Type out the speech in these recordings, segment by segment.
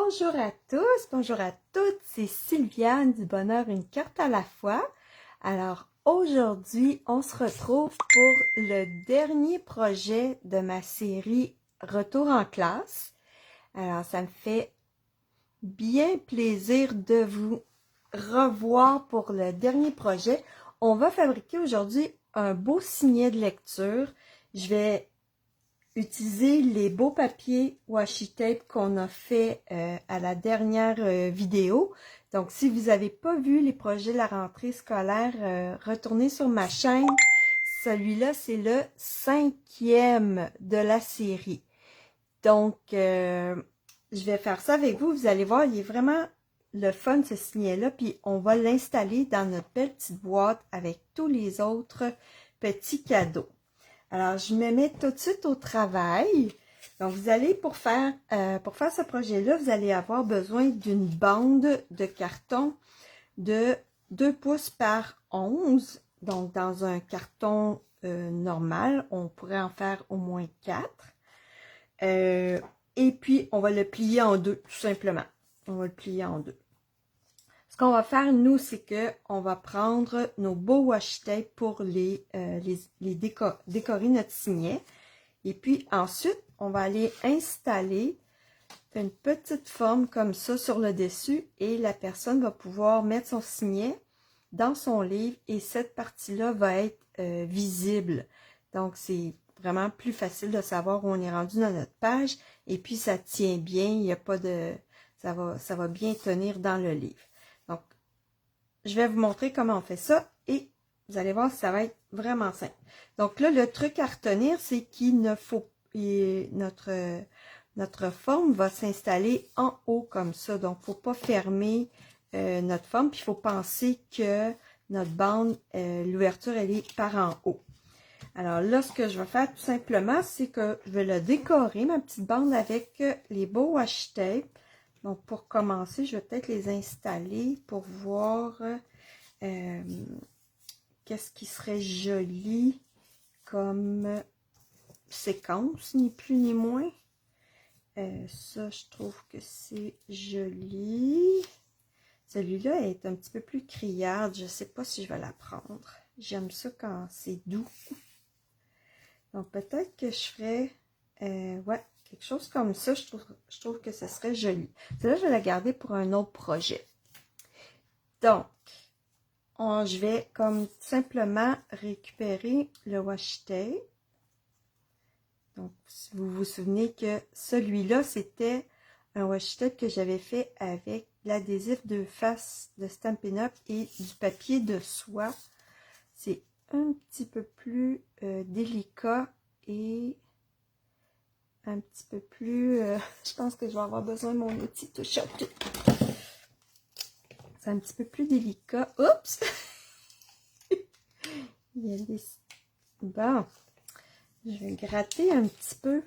Bonjour à tous, bonjour à toutes, c'est Sylviane du Bonheur une carte à la fois. Alors aujourd'hui, on se retrouve pour le dernier projet de ma série Retour en classe. Alors ça me fait bien plaisir de vous revoir pour le dernier projet. On va fabriquer aujourd'hui un beau signet de lecture. Je vais utiliser les beaux papiers washi tape qu'on a fait à la dernière vidéo. Donc, si vous n'avez pas vu les projets de la rentrée scolaire, retournez sur ma chaîne. Celui-là, c'est le 5e de la série. Donc, je vais faire ça avec vous. Vous allez voir, il est vraiment le fun, ce signet-là. Puis, on va l'installer dans notre belle petite boîte avec tous les autres petits cadeaux. Alors, je me mets tout de suite au travail. Donc, vous allez, pour faire ce projet-là, vous allez avoir besoin d'une bande de carton de 2 pouces par 11. Donc, dans un carton normal, on pourrait en faire au moins 4. Et puis, on va le plier en deux, tout simplement. On va le plier en deux. Ce qu'on va faire, nous, c'est que on va prendre nos beaux washi tape pour décorer notre signet. Et puis ensuite, on va aller installer une petite forme comme ça sur le dessus et la personne va pouvoir mettre son signet dans son livre et cette partie-là va être visible. Donc, c'est vraiment plus facile de savoir où on est rendu dans notre page et puis ça tient bien, il n'y a pas de... ça va bien tenir dans le livre. Donc, je vais vous montrer comment on fait ça et vous allez voir, ça va être vraiment simple. Donc là, le truc à retenir, c'est qu'il ne faut... notre forme va s'installer en haut comme ça. Donc, il ne faut pas fermer notre forme. Puis, il faut penser que notre bande, l'ouverture, elle est par en haut. Alors là, ce que je vais faire tout simplement, c'est que je vais le décorer, ma petite bande, avec les beaux washi tape. Donc, pour commencer, je vais peut-être les installer pour voir qu'est-ce qui serait joli comme séquence, ni plus ni moins. Ça, je trouve que c'est joli. Celui-là est un petit peu plus criarde. Je ne sais pas si je vais la prendre. J'aime ça quand c'est doux. Donc, peut-être que je ferais... ouais, quelque chose comme ça, je trouve que ce serait joli. Celle-là, je vais la garder pour un autre projet. Donc, je vais comme simplement récupérer le washi tape. Donc, si vous vous souvenez que celui-là, c'était un washi tape que j'avais fait avec l'adhésif de face de Stampin' Up et du papier de soie. C'est un petit peu plus délicat et un petit peu plus... je pense que je vais avoir besoin de mon outil touche-up. C'est un petit peu plus délicat. Oups! Il y a des... Bon, je vais gratter un petit peu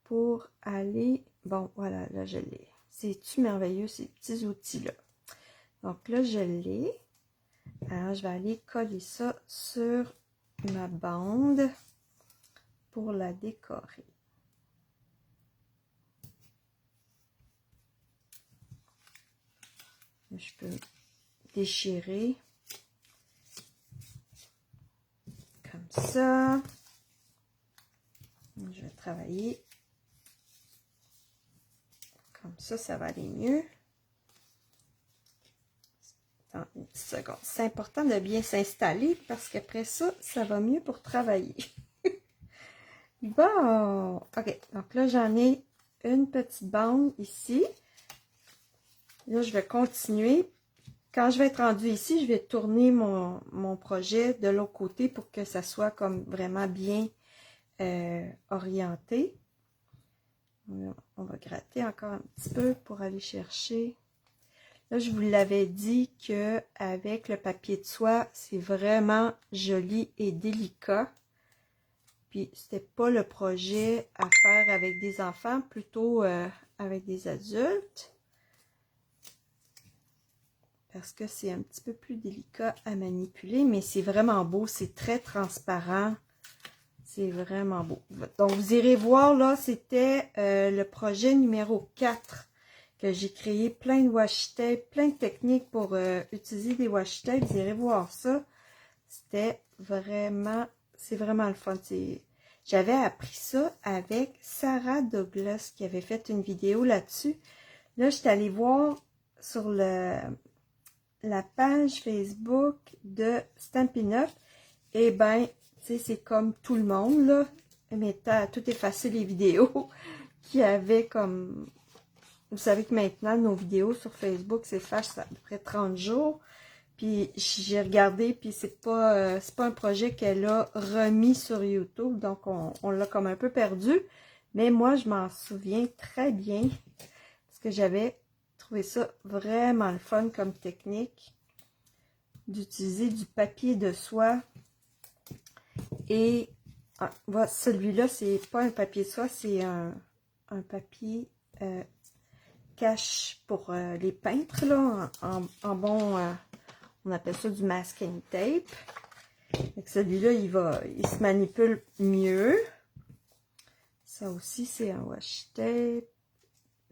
pour aller... Bon, voilà, là, je l'ai. C'est-tu merveilleux, ces petits outils-là? Donc là, je l'ai. Alors, je vais aller coller ça sur ma bande pour la décorer. Je peux déchirer comme ça. Je vais travailler comme ça, ça va aller mieux. Attends une petite seconde. C'est important de bien s'installer parce qu'après ça, ça va mieux pour travailler. Bon, ok. Donc là, j'en ai une petite bande ici. Là, je vais continuer. Quand je vais être rendue ici, je vais tourner mon projet de l'autre côté pour que ça soit comme vraiment bien orienté. On va gratter encore un petit peu pour aller chercher. Là, je vous l'avais dit que avec le papier de soie, c'est vraiment joli et délicat. Puis, c'était pas le projet à faire avec des enfants, plutôt avec des adultes. Parce que c'est un petit peu plus délicat à manipuler, mais c'est vraiment beau, c'est très transparent. C'est vraiment beau. Donc, vous irez voir, là, c'était le projet numéro 4 que j'ai créé plein de washi tape, plein de techniques pour utiliser des washi tape. Vous irez voir ça. C'est vraiment le fun. J'avais appris ça avec Sarah Douglas qui avait fait une vidéo là-dessus. Là, je suis allée voir sur la page Facebook de Stampin' Up. Et ben, tu sais, c'est comme tout le monde, là. Mais tout effacé les vidéos qui avaient comme... Vous savez que maintenant, nos vidéos sur Facebook s'effacent à peu près 30 jours. Puis j'ai regardé, puis c'est pas un projet qu'elle a remis sur YouTube, donc on l'a comme un peu perdu. Mais moi, je m'en souviens très bien, parce que j'avais trouvé ça vraiment le fun comme technique, d'utiliser du papier de soie. Et celui-là, c'est pas un papier de soie, c'est un papier cache pour les peintres, là, en bon... on appelle ça du masking tape. Celui-là, il se manipule mieux. Ça aussi, c'est un washi tape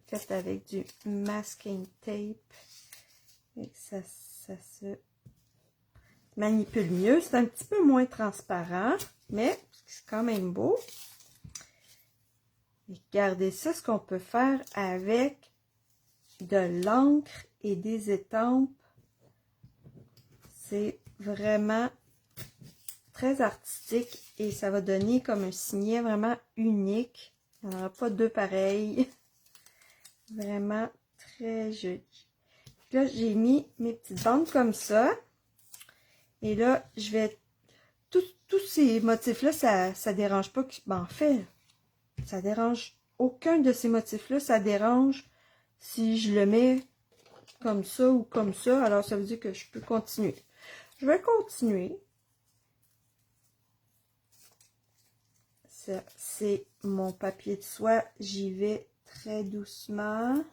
fait avec du masking tape. Et ça se manipule mieux. C'est un petit peu moins transparent, mais c'est quand même beau. Et regardez ça, ce qu'on peut faire avec de l'encre et des étampes. C'est vraiment très artistique et ça va donner comme un signet vraiment unique. Il n'y en aura pas deux pareils. Vraiment très joli. Puis là, j'ai mis mes petites bandes comme ça. Et là, je vais... Tous ces motifs-là, ça dérange pas. En fait, ça dérange... Aucun de ces motifs-là, ça dérange si je le mets comme ça ou comme ça. Alors, ça veut dire que je peux continuer. Je vais continuer. Ça, c'est mon papier de soie. J'y vais très doucement.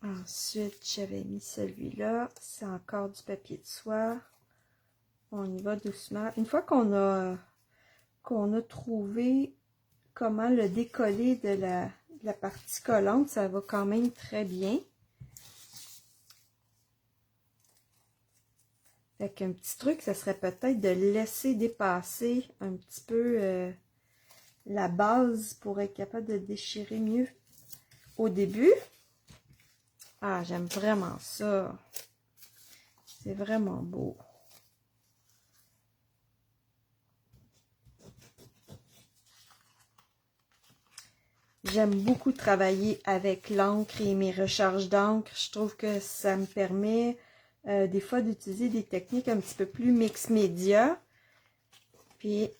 Ensuite, j'avais mis celui-là. C'est encore du papier de soie. On y va doucement. Une fois qu'on a trouvé comment le décoller de la partie collante, ça va quand même très bien. Fait qu'un petit truc, ça serait peut-être de laisser dépasser un petit peu la base pour être capable de déchirer mieux au début. Ah, j'aime vraiment ça. C'est vraiment beau. J'aime beaucoup travailler avec l'encre et mes recharges d'encre. Je trouve que ça me permet des fois d'utiliser des techniques un petit peu plus mix média. Puis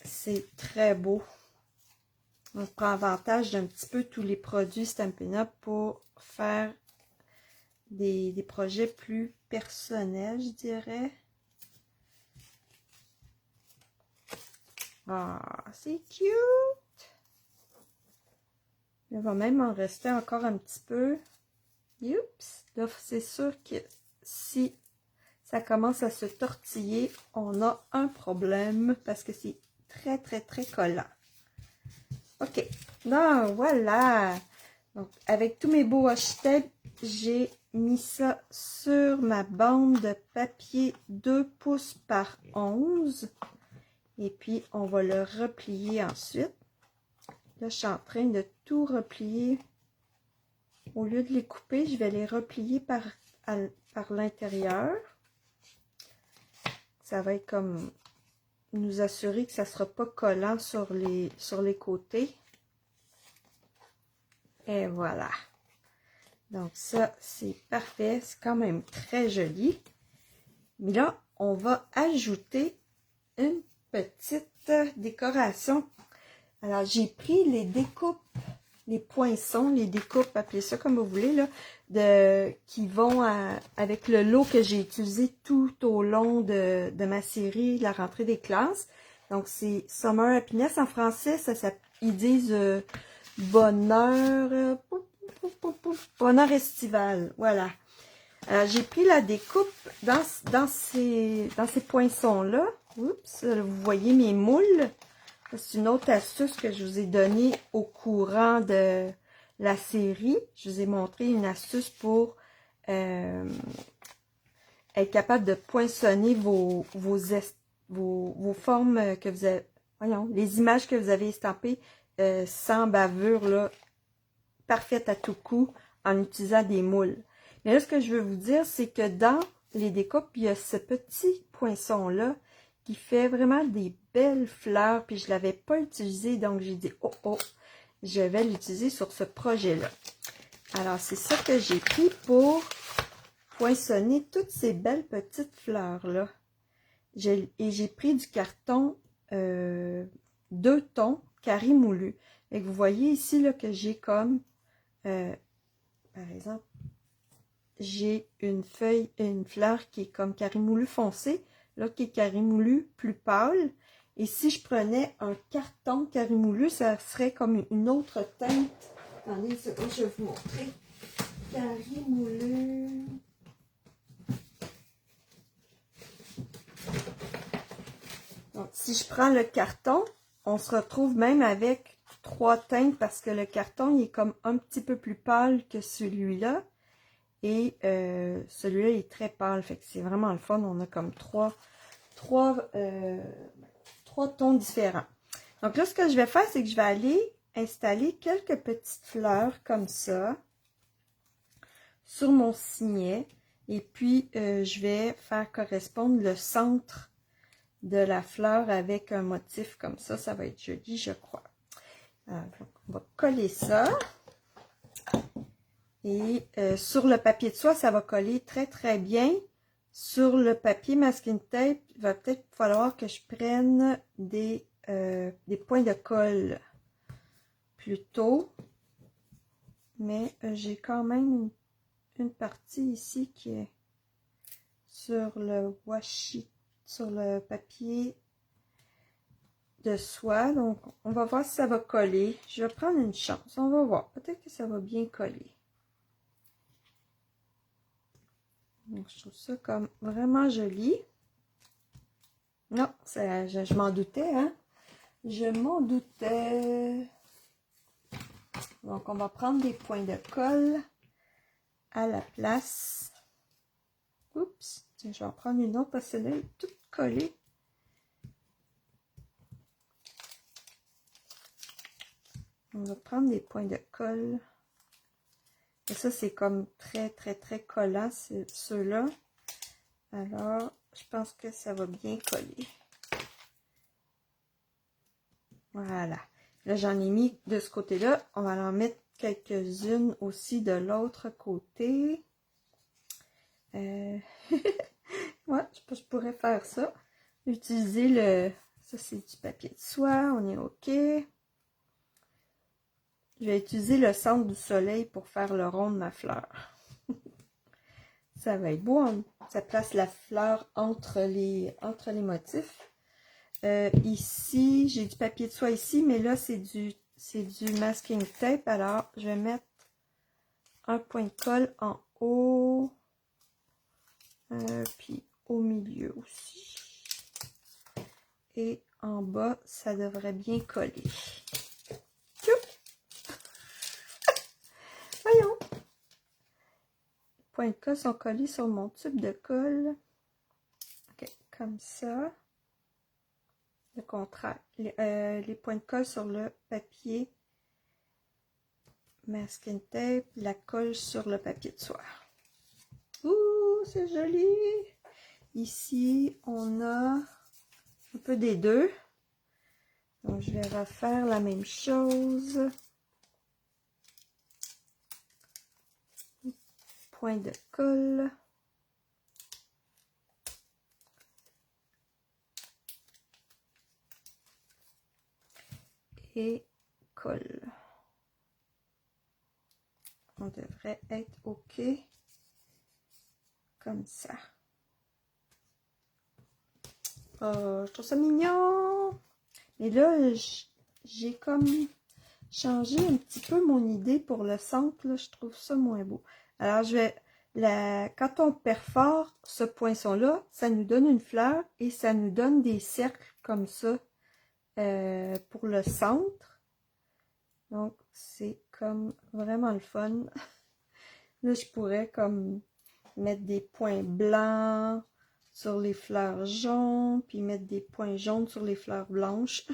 c'est très beau. On prend avantage d'un petit peu tous les produits Stampin' Up pour faire des projets plus personnels, je dirais. Ah, c'est cute! Il va même en rester encore un petit peu. Oups! Là, c'est sûr que si ça commence à se tortiller, on a un problème parce que c'est très, très, très collant. OK. Donc, voilà. Donc, avec tous mes beaux washi tape, j'ai mis ça sur ma bande de papier 2 pouces par 11. Et puis, on va le replier ensuite. Là, je suis en train de tout replier. Au lieu de les couper, je vais les replier par l'intérieur. Ça va être comme nous assurer que ça ne sera pas collant sur les côtés. Et voilà. Donc ça, c'est parfait. C'est quand même très joli. Mais là, on va ajouter une petite décoration. Alors, j'ai pris les découpes, les poinçons, les découpes, appelez ça comme vous voulez, là, qui vont avec le lot que j'ai utilisé tout au long de ma série, la rentrée des classes. Donc, c'est Summer Happiness en français, ils disent bonheur, bonheur estival, voilà. J'ai pris la découpe dans ces poinçons-là. Oups, vous voyez mes moules. C'est une autre astuce que je vous ai donnée au courant de la série. Je vous ai montré une astuce pour être capable de poinçonner vos formes que vous avez, voyons, les images que vous avez estampées sans bavure, là, parfaite à tout coup, en utilisant des moules. Mais là, ce que je veux vous dire, c'est que dans les découpes, il y a ce petit poinçon-là qui fait vraiment des belles fleurs, puis je ne l'avais pas utilisé, donc j'ai dit, oh, oh, je vais l'utiliser sur ce projet-là. Alors, c'est ça que j'ai pris pour poinçonner toutes ces belles petites fleurs-là. Et j'ai pris du carton 2 tons carré moulu. Et vous voyez ici là, que j'ai comme, par exemple, j'ai une fleur qui est comme carré moulu foncé, là qui est carré moulu plus pâle. Et si je prenais un carton carré moulu, ça serait comme une autre teinte. Attendez, je vais vous montrer. Carré moulu. Donc, si je prends le carton, on se retrouve même avec 3 teintes parce que le carton il est comme un petit peu plus pâle que celui-là. Et celui-là est très pâle, fait que c'est vraiment le fun. On a comme trois tons différents. Donc là, ce que je vais faire, c'est que je vais aller installer quelques petites fleurs comme ça sur mon signet. Et puis, je vais faire correspondre le centre de la fleur avec un motif comme ça. Ça va être joli, je crois. Alors, on va coller ça. Et sur le papier de soie, ça va coller très très bien. Sur le papier masking tape, il va peut-être falloir que je prenne des points de colle plutôt. Mais j'ai quand même une partie ici qui est sur le washi, sur le papier de soie. Donc, on va voir si ça va coller. Je vais prendre une chance. On va voir. Peut-être que ça va bien coller. Donc, je trouve ça comme vraiment joli. Non, je m'en doutais, hein? Je m'en doutais. Donc, on va prendre des points de colle à la place. Oups! Tiens, je vais en prendre une autre parce que celle-là est toute collée. On va prendre des points de colle. Et ça, c'est comme très, très, très collant, ceux-là. Alors, je pense que ça va bien coller. Voilà. Là, j'en ai mis de ce côté-là. On va en mettre quelques-unes aussi de l'autre côté. Ouais, je pourrais faire ça. Utiliser le... Ça, c'est du papier de soie. On est OK. Je vais utiliser le centre du soleil pour faire le rond de ma fleur. Ça va être beau. Hein? Ça place la fleur entre les motifs. Ici, j'ai du papier de soie ici, mais là, c'est du masking tape. Alors, je vais mettre un point de colle en haut. Puis au milieu aussi. Et en bas, ça devrait bien coller. Voyons. Les points de colle sont collés sur mon tube de colle. Ok, comme ça. Le contraire. Les points de colle sur le papier masking tape. La colle sur le papier de soie. Ouh, c'est joli! Ici, on a un peu des deux. Donc, je vais refaire la même chose. Point de colle. Et colle. On devrait être OK. Comme ça. Oh, je trouve ça mignon. Mais là, j'ai comme changé un petit peu mon idée pour le centre. Là, je trouve ça moins beau. Alors, je vais... quand on perfore ce poinçon-là, ça nous donne une fleur et ça nous donne des cercles comme ça pour le centre. Donc, c'est comme vraiment le fun. Là, je pourrais comme mettre des points blancs sur les fleurs jaunes, puis mettre des points jaunes sur les fleurs blanches.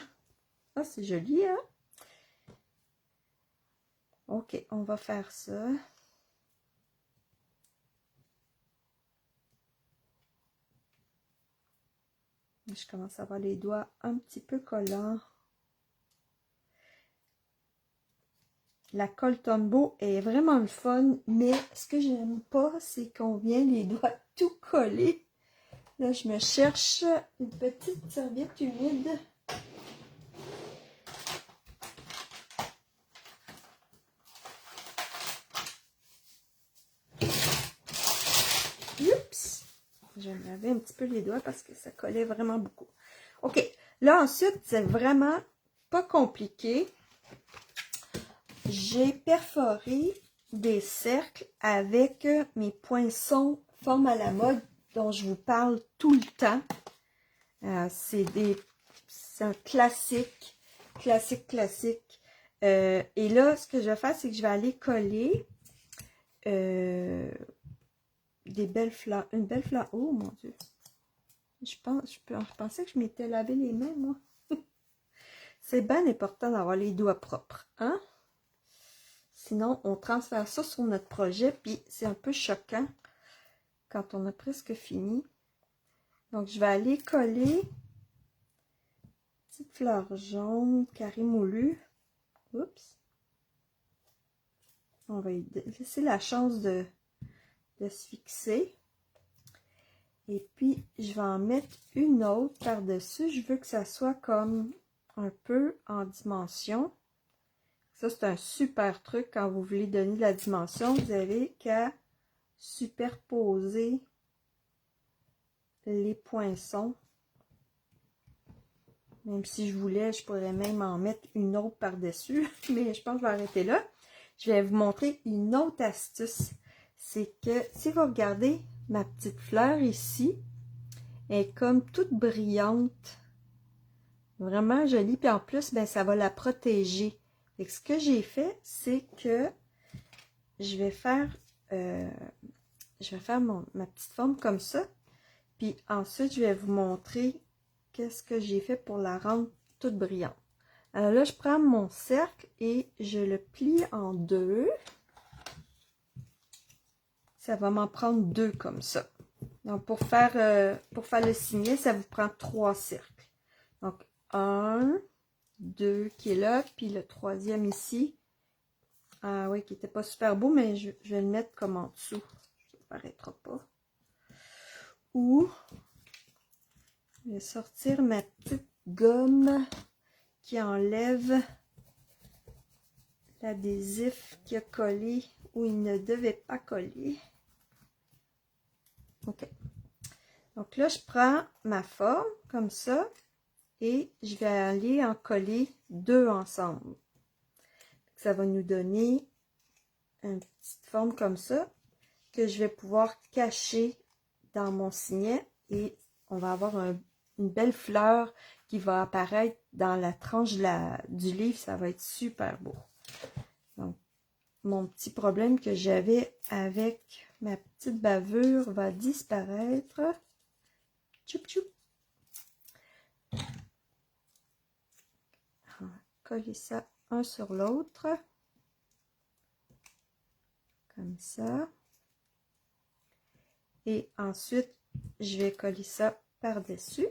Ah, c'est joli, hein? Ok, on va faire ça. Je commence à avoir les doigts un petit peu collants. La colle Tombow est vraiment le fun, mais ce que j'aime pas, c'est qu'on vient les doigts tout coller. Là, je me cherche une petite serviette humide. Oups! Je vais me laver un petit peu les doigts parce que ça collait vraiment beaucoup. OK. Là, ensuite, c'est vraiment pas compliqué. J'ai perforé des cercles avec mes poinçons forme à la mode dont je vous parle tout le temps. C'est un classique. Et là, ce que je vais faire, c'est que je vais aller coller des belles fleurs. Une belle fleur. Oh mon Dieu. Je pensais que je m'étais lavé les mains, moi. C'est bien important d'avoir les doigts propres, hein? Sinon, on transfère ça sur notre projet, puis c'est un peu choquant quand on a presque fini. Donc, je vais aller coller petite fleur jaune, carré moulu. Oups! On va lui laisser la chance de se fixer. Et puis, je vais en mettre une autre par-dessus. Je veux que ça soit comme un peu en dimension. Ça, c'est un super truc quand vous voulez donner de la dimension. Vous avez qu'à superposer les poinçons. Même si je voulais, je pourrais même en mettre une autre par-dessus. Mais je pense que je vais arrêter là. Je vais vous montrer une autre astuce. C'est que si vous regardez ma petite fleur ici, elle est comme toute brillante. Vraiment jolie. Puis en plus, ben, ça va la protéger. Et ce que j'ai fait, c'est que je vais faire ma petite forme comme ça. Puis ensuite, je vais vous montrer qu'est-ce que j'ai fait pour la rendre toute brillante. Alors là, je prends mon cercle et je le plie en deux. Ça va m'en prendre deux comme ça. Donc, pour faire le signet, ça vous prend 3 cercles. Donc, 1, 2 qui est là, puis le troisième ici. Ah oui, qui n'était pas super beau, mais je vais le mettre comme en dessous. Ça ne paraîtra pas. Ou, je vais sortir ma petite gomme qui enlève l'adhésif qui a collé où il ne devait pas coller. OK. Donc là, je prends ma forme comme ça et je vais aller en coller deux ensemble. Ça va nous donner une petite forme comme ça que je vais pouvoir cacher dans mon signet et on va avoir une belle fleur qui va apparaître dans la tranche du livre. Ça va être super beau. Donc, mon petit problème que j'avais avec ma petite bavure va disparaître. Tchoup tchoup. On va coller ça un sur l'autre. Comme ça. Et ensuite, je vais coller ça par-dessus.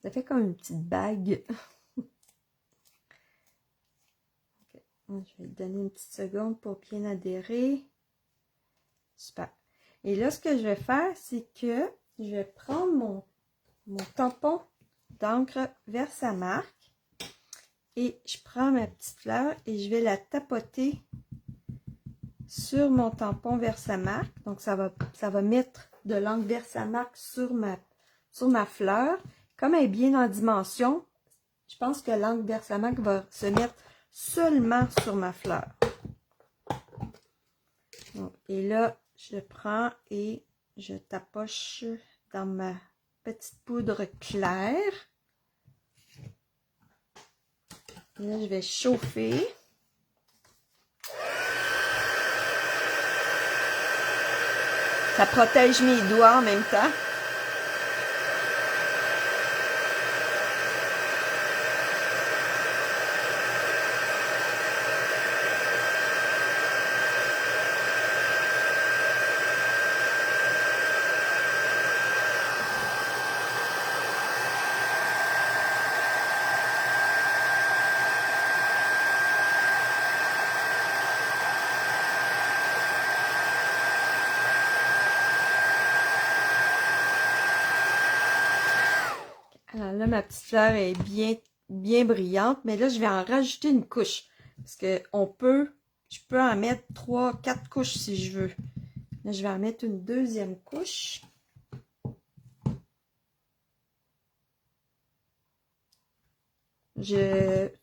Ça fait comme une petite bague. Okay. Je vais donner une petite seconde pour bien adhérer. Super. Et là, ce que je vais faire, c'est que je vais prendre mon tampon d'encre Versamark et je prends ma petite fleur et je vais la tapoter sur mon tampon Versamark. Donc, ça va mettre de l'encre Versamark sur ma fleur. Comme elle est bien en dimension, je pense que l'encre Versamark va se mettre seulement sur ma fleur. Et là, je prends et je tapoche dans ma petite poudre claire. Et là, je vais chauffer. Ça protège mes doigts en même temps. Alors là, ma petite fleur est bien brillante, mais là, je vais en rajouter une couche. Parce que je peux en mettre 3, 4 couches si je veux. Là, je vais en mettre une deuxième couche.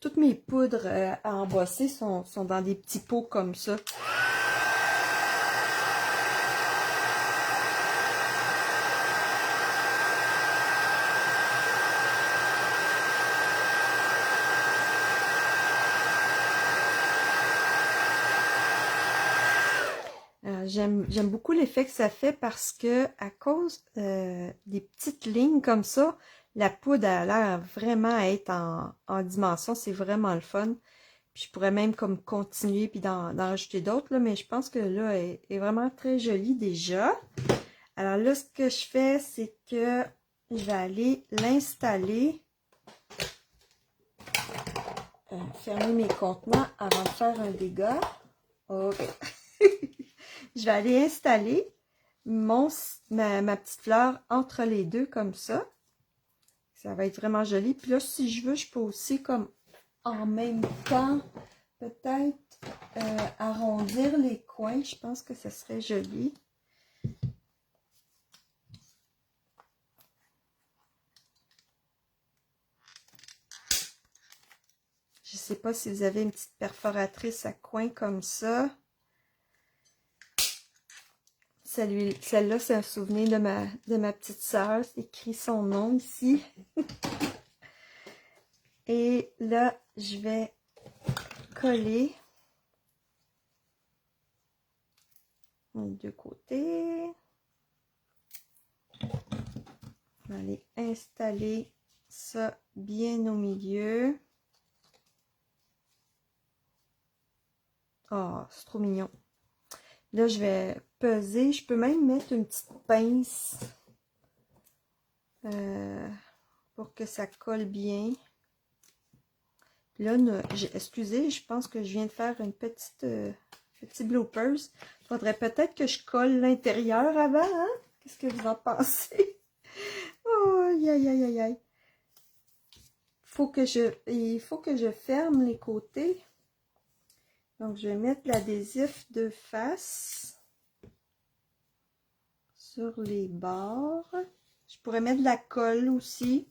Toutes mes poudres à embosser sont dans des petits pots comme ça. J'aime beaucoup l'effet que ça fait parce que à cause des petites lignes comme ça, la poudre a l'air vraiment être en dimension. C'est vraiment le fun. Puis je pourrais même comme continuer puis d'en rajouter d'autres, là, mais je pense que là, elle est vraiment très jolie déjà. Alors là, ce que je fais, c'est que je vais aller l'installer. Fermer mes contenants avant de faire un dégât. Ok. Je vais aller installer ma petite fleur entre les deux comme ça. Ça va être vraiment joli. Puis là, si je veux, je peux aussi comme en même temps peut-être arrondir les coins. Je pense que ça serait joli. Je ne sais pas si vous avez une petite perforatrice à coin comme ça. Celle-là, c'est un souvenir de ma petite sœur. C'est écrit son nom ici. Et là, je vais coller les deux côtés. Je vais aller installer ça bien au milieu. Oh, c'est trop mignon. Là, je vais peser. Je peux même mettre une petite pince pour que ça colle bien. Là, excusez, je pense que je viens de faire une petite petit bloopers. Il faudrait peut-être que je colle l'intérieur avant, hein? Qu'est-ce que vous en pensez? Oh, aïe, aïe, aïe, aïe, aïe. Il faut que je ferme les côtés. Donc, je vais mettre l'adhésif de face sur les bords. Je pourrais mettre de la colle aussi.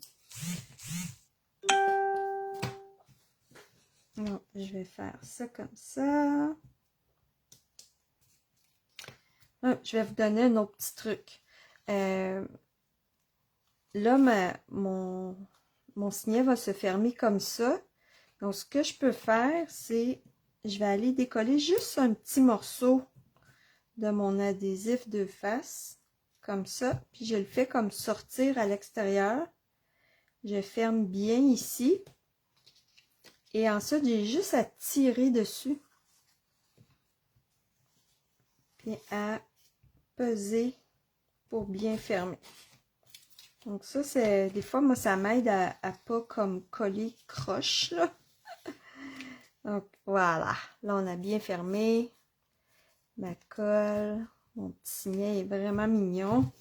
Non, je vais faire ça comme ça. Je vais vous donner un autre petit truc. Là, mon signet va se fermer comme ça. Donc, ce que je peux faire, c'est je vais aller décoller juste un petit morceau de mon adhésif de face, comme ça. Puis, je le fais comme sortir à l'extérieur. Je ferme bien ici. Et ensuite, j'ai juste à tirer dessus. Puis, à peser pour bien fermer. Donc ça, c'est des fois, moi, ça m'aide à pas comme coller croche, là. Donc voilà, là on a bien fermé ma colle. Mon petit signet est vraiment mignon.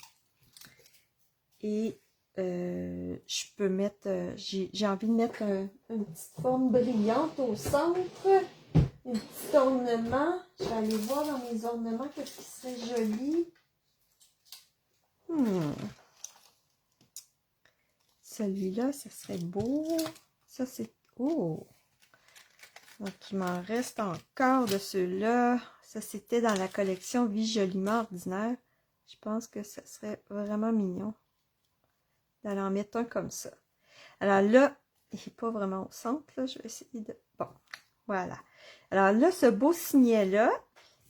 Et je peux mettre, j'ai envie de mettre une petite forme brillante au centre. Un petit ornement. Je vais aller voir dans mes ornements qu'est-ce qui serait joli. Celui-là, ça serait beau. Ça, c'est... Oh! Donc, il m'en reste encore de ceux-là. Ça, c'était dans la collection Vie joliment ordinaire. Je pense que ça serait vraiment mignon d'aller en mettre un comme ça. Alors là, il n'est pas vraiment au centre, là. Je vais essayer de... Bon, voilà. Alors là, ce beau signet-là,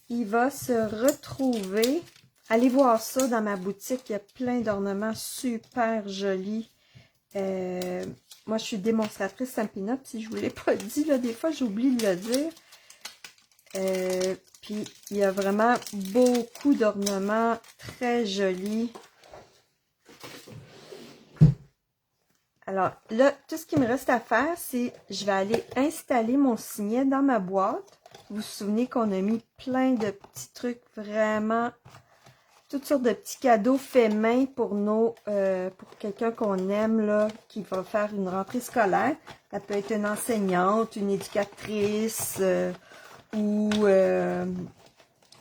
il va se retrouver... Allez voir ça dans ma boutique. Il y a plein d'ornements super jolis. Moi, je suis démonstratrice Stampin' Up, si je ne vous l'ai pas dit. Là, des fois, j'oublie de le dire. Puis, il y a vraiment beaucoup d'ornements très jolis. Alors, là, tout ce qui me reste à faire, c'est je vais aller installer mon signet dans ma boîte. Vous vous souvenez qu'on a mis plein de petits trucs vraiment... Toutes sortes de petits cadeaux faits main pour nos pour quelqu'un qu'on aime, là, qui va faire une rentrée scolaire. Ça peut être une enseignante, une éducatrice ou un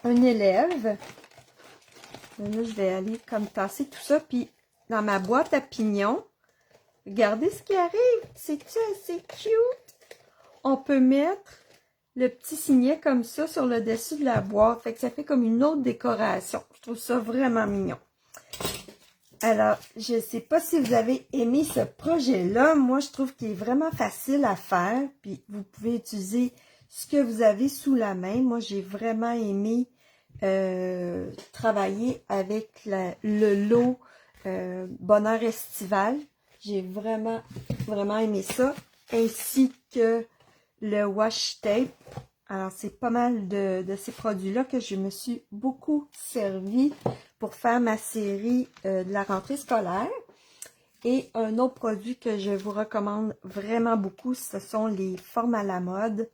élève. Là, je vais aller comme tasser tout ça. Puis, dans ma boîte à pignons, regardez ce qui arrive. C'est-tu assez cute? On peut mettre le petit signet comme ça sur le dessus de la boîte. Fait que ça fait comme une autre décoration. Je trouve ça vraiment mignon. Alors, je ne sais pas si vous avez aimé ce projet-là. Moi, je trouve qu'il est vraiment facile à faire. Puis, vous pouvez utiliser ce que vous avez sous la main. Moi, j'ai vraiment aimé travailler avec le lot Bonheur estival. J'ai vraiment, vraiment aimé ça. Ainsi que le washi tape. Alors, c'est pas mal de ces produits-là que je me suis beaucoup servi pour faire ma série de la rentrée scolaire. Et un autre produit que je vous recommande vraiment beaucoup, ce sont les formes à la mode.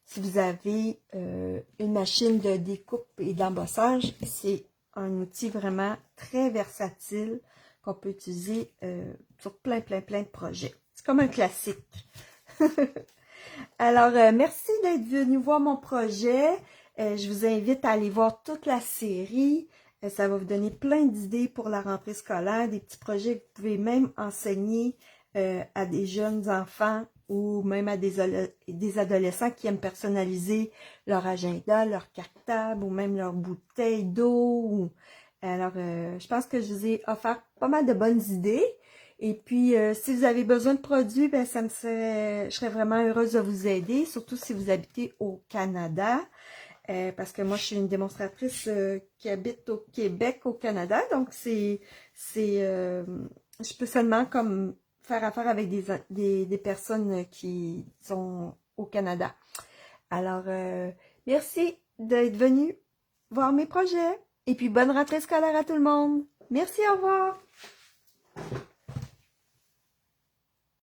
Si vous avez une machine de découpe et d'embossage, c'est un outil vraiment très versatile qu'on peut utiliser sur plein de projets. C'est comme un classique. Alors, merci d'être venu voir mon projet. Je vous invite à aller voir toute la série. Ça va vous donner plein d'idées pour la rentrée scolaire, des petits projets que vous pouvez même enseigner à des jeunes enfants ou même à des adolescents qui aiment personnaliser leur agenda, leur cartable ou même leur bouteille d'eau. Alors, je pense que je vous ai offert pas mal de bonnes idées. Et puis, si vous avez besoin de produits, ben je serais vraiment heureuse de vous aider, surtout si vous habitez au Canada, parce que moi, je suis une démonstratrice qui habite au Québec, au Canada, donc je peux seulement comme faire affaire avec des personnes qui sont au Canada. Alors, merci d'être venu voir mes projets, et puis bonne rentrée scolaire à tout le monde. Merci, au revoir!